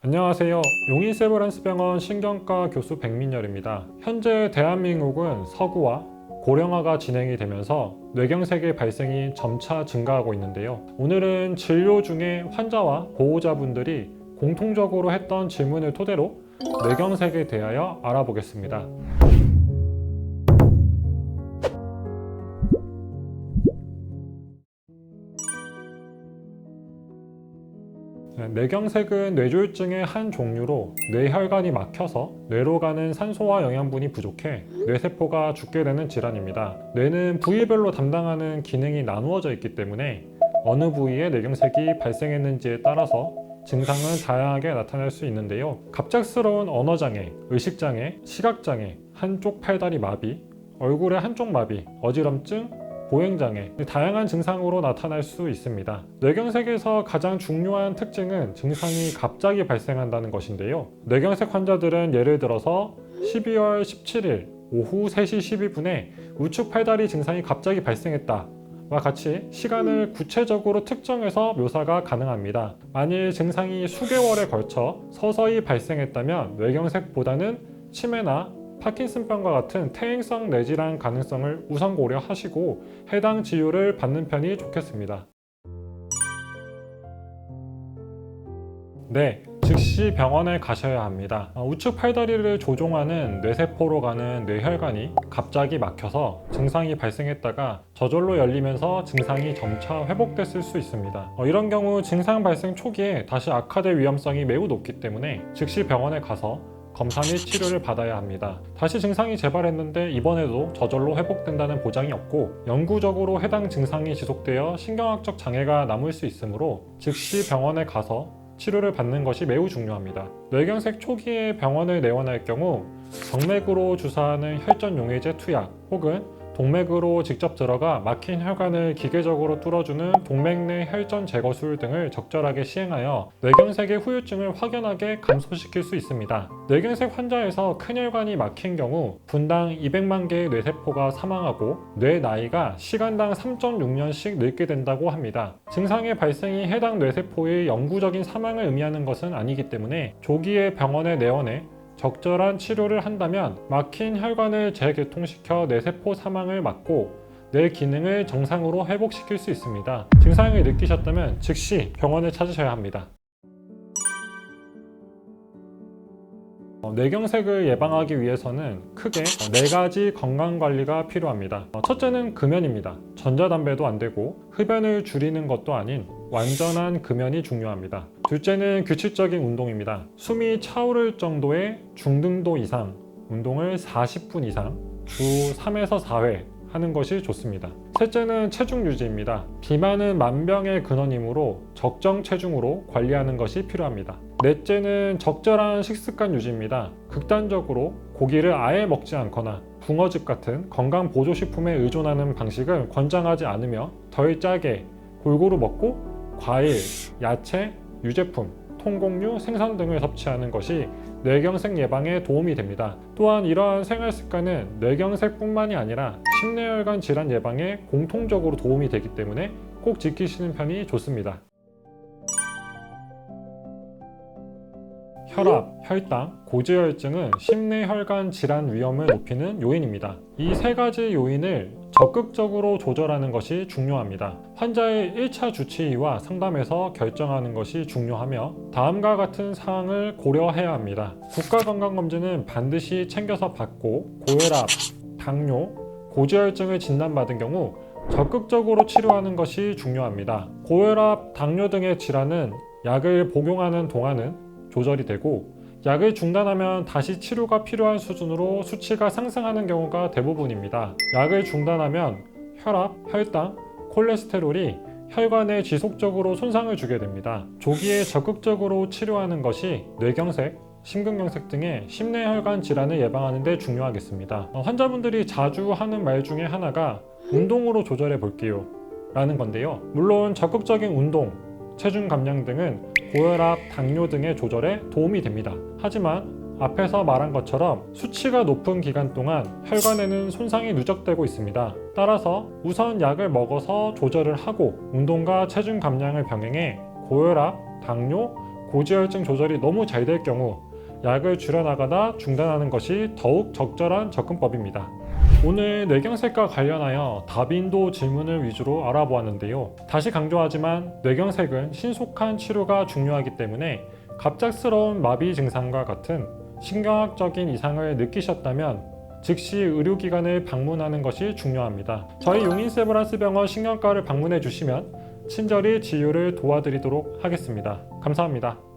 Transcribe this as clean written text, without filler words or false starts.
안녕하세요. 용인세브란스병원 신경과 교수 백민열입니다. 현재 대한민국은 서구화, 고령화가 진행이 되면서 뇌경색의 발생이 점차 증가하고 있는데요. 오늘은 진료 중에 환자와 보호자분들이 공통적으로 했던 질문을 토대로 뇌경색에 대하여 알아보겠습니다. 뇌경색은 뇌졸중의 한 종류로 뇌혈관이 막혀서 뇌로 가는 산소와 영양분이 부족해 뇌세포가 죽게 되는 질환입니다. 뇌는 부위별로 담당하는 기능이 나누어져 있기 때문에 어느 부위에 뇌경색이 발생했는지에 따라서 증상은 다양하게 나타날 수 있는데요. 갑작스러운 언어장애, 의식장애, 시각장애, 한쪽 팔다리 마비, 얼굴의 한쪽 마비, 어지럼증, 보행장애, 다양한 증상으로 나타날 수 있습니다. 뇌경색에서 가장 중요한 특징은 증상이 갑자기 발생한다는 것인데요. 뇌경색 환자들은 예를 들어서 12월 17일 오후 3시 12분에 우측 팔다리 증상이 갑자기 발생했다 와 같이 시간을 구체적으로 특정해서 묘사가 가능합니다. 만일 증상이 수개월에 걸쳐 서서히 발생했다면 뇌경색보다는 치매나 파킨슨병과 같은 퇴행성 뇌질환 가능성을 우선 고려하시고 해당 진료를 받는 편이 좋겠습니다. 네, 즉시 병원에 가셔야 합니다. 우측 팔다리를 조종하는 뇌세포로 가는 뇌혈관이 갑자기 막혀서 증상이 발생했다가 저절로 열리면서 증상이 점차 회복됐을 수 있습니다. 이런 경우 증상 발생 초기에 다시 악화될 위험성이 매우 높기 때문에 즉시 병원에 가서 검사 및 치료를 받아야 합니다. 다시 증상이 재발했는데 이번에도 저절로 회복된다는 보장이 없고 영구적으로 해당 증상이 지속되어 신경학적 장애가 남을 수 있으므로 즉시 병원에 가서 치료를 받는 것이 매우 중요합니다. 뇌경색 초기에 병원을 내원할 경우 정맥으로 주사하는 혈전용해제 투약 혹은 동맥으로 직접 들어가 막힌 혈관을 기계적으로 뚫어주는 동맥 내 혈전 제거술 등을 적절하게 시행하여 뇌경색의 후유증을 확연하게 감소시킬 수 있습니다. 뇌경색 환자에서 큰 혈관이 막힌 경우 분당 200만 개의 뇌세포가 사망하고 뇌 나이가 시간당 3.6년씩 늙게 된다고 합니다. 증상의 발생이 해당 뇌세포의 영구적인 사망을 의미하는 것은 아니기 때문에 조기에 병원에 내원해 적절한 치료를 한다면 막힌 혈관을 재개통시켜 뇌세포 사망을 막고 뇌 기능을 정상으로 회복시킬 수 있습니다. 증상을 느끼셨다면 즉시 병원을 찾으셔야 합니다. 뇌경색을 예방하기 위해서는 크게 4가지 건강관리가 필요합니다. 첫째는 금연입니다. 전자담배도 안 되고 흡연을 줄이는 것도 아닌 완전한 금연이 중요합니다. 둘째는 규칙적인 운동입니다. 숨이 차오를 정도의 중등도 이상 운동을 40분 이상 주 3에서 4회 하는 것이 좋습니다. 셋째는 체중 유지입니다. 비만은 만병의 근원이므로 적정 체중으로 관리하는 것이 필요합니다. 넷째는 적절한 식습관 유지입니다. 극단적으로 고기를 아예 먹지 않거나 붕어즙 같은 건강 보조식품에 의존하는 방식은 권장하지 않으며 덜 짜게 골고루 먹고 과일, 야채, 유제품, 통곡류, 생선 등을 섭취하는 것이 뇌경색 예방에 도움이 됩니다. 또한 이러한 생활 습관은 뇌경색뿐만이 아니라 심뇌혈관 질환 예방에 공통적으로 도움이 되기 때문에 꼭 지키시는 편이 좋습니다. 혈압, 혈당, 고지혈증은 심뇌혈관 질환 위험을 높이는 요인입니다. 이 3가지 요인을 적극적으로 조절하는 것이 중요합니다. 환자의 1차 주치의와 상담에서 결정하는 것이 중요하며 다음과 같은 사항을 고려해야 합니다. 국가건강검진은 반드시 챙겨서 받고 고혈압, 당뇨, 고지혈증을 진단받은 경우 적극적으로 치료하는 것이 중요합니다. 고혈압, 당뇨 등의 질환은 약을 복용하는 동안은 조절이 되고 약을 중단하면 다시 치료가 필요한 수준으로 수치가 상승하는 경우가 대부분입니다. 약을 중단하면 혈압, 혈당, 콜레스테롤이 혈관에 지속적으로 손상을 주게 됩니다. 조기에 적극적으로 치료하는 것이 뇌경색, 심근경색 등의 심뇌혈관 질환을 예방하는 데 중요하겠습니다. 환자분들이 자주 하는 말 중에 하나가 운동으로 조절해 볼게요 라는 건데요. 물론 적극적인 운동, 체중 감량 등은 고혈압, 당뇨 등의 조절에 도움이 됩니다. 하지만 앞에서 말한 것처럼 수치가 높은 기간 동안 혈관에는 손상이 누적되고 있습니다. 따라서 우선 약을 먹어서 조절을 하고 운동과 체중 감량을 병행해 고혈압, 당뇨, 고지혈증 조절이 너무 잘 될 경우 약을 줄여나가다 중단하는 것이 더욱 적절한 접근법입니다. 오늘 뇌경색과 관련하여 다빈도 질문을 위주로 알아보았는데요. 다시 강조하지만 뇌경색은 신속한 치료가 중요하기 때문에 갑작스러운 마비 증상과 같은 신경학적인 이상을 느끼셨다면 즉시 의료기관을 방문하는 것이 중요합니다. 저희 용인세브란스병원 신경과를 방문해 주시면 친절히 진료를 도와드리도록 하겠습니다. 감사합니다.